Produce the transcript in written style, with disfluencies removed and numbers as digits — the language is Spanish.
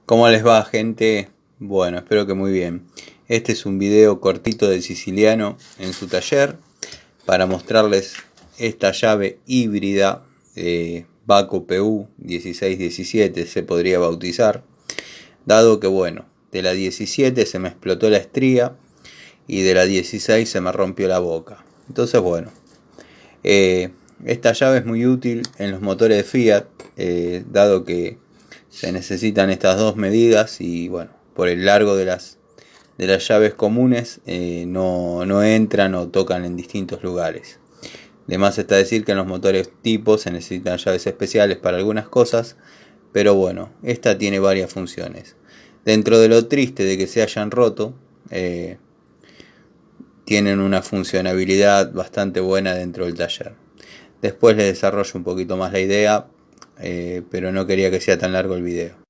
¿Cómo les va, gente? Bueno, espero que muy bien. Este es un video cortito de Siciliano en su taller para mostrarles esta llave híbrida Baco PU 1617 se podría bautizar, dado que bueno, de la 17 se me explotó la estría y de la 16 se me rompió la boca. Entonces bueno, esta llave es muy útil en los motores de Fiat, dado que se necesitan estas dos medidas y bueno, por el largo de las llaves comunes no entran o tocan en distintos lugares. Además está decir que en los motores tipo se necesitan llaves especiales para algunas cosas, pero bueno, esta tiene varias funciones. Dentro de lo triste de que se hayan roto, tienen una funcionabilidad bastante buena dentro del taller. Después les desarrollo un poquito más la idea, pero no quería que sea tan largo el video.